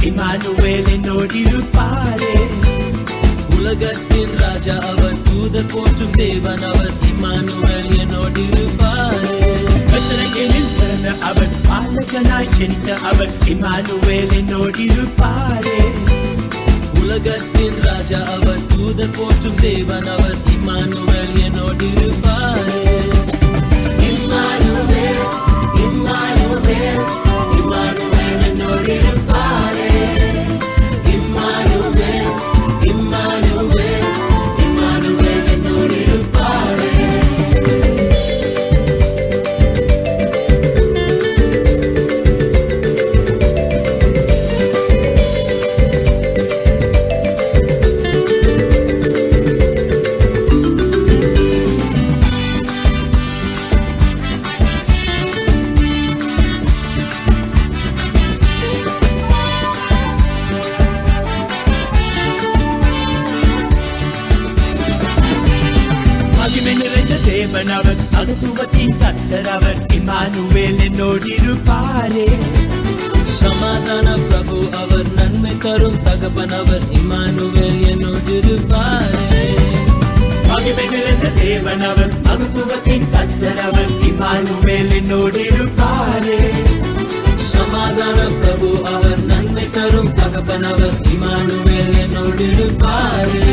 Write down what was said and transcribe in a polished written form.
Emmanuel என்னோடிருப்பாரே. உலகத்தின் ராஜா அவர், தூதர் போற்றும் தேவன் அவர், இமானுவேல் என்னோடிருப்பாரே. பெத்லகேமில் பிறந்த அவர், பாலகனாய் ஜனித்த அவர், இமானுவேல் என்னோடிருப்பாரே. உலகத்தின் ராஜா அவர், தூதர் போற்றும் தேவன் அவர், இமானுவேல் என்னோடிருப்பாரே. இம்மானுவேல், இம்மானுவேல், இம்மானுவேல் என்னோடிருப்பாரே. இம்மானுவேல், இம்மானுவேல், இம்மானுவேல் என்னோடிருப்பாரே. மகிமை நிறைந்த தேவன் அவர், மகத்துவத்தின் கர்த்தர் அவர், இமானுவேல் என்னோடிருப்பாரே. சமாதான பிரபு அவர், நன்மை தரும் தகப்பன் அவர், இமானுவேல் என்னோடிருப்பாரே. மகிமை நிறைந்த தேவன் அவர், மகத்துவத்தின் கர்த்தர் அவர், இமானுவேல் என்னோடிருப்பாரே. சமாதான பிரபு அவர், நன்மை தரும் தகப்பன் அவர், இமானுவேல் என்னோடிருப்பாரே.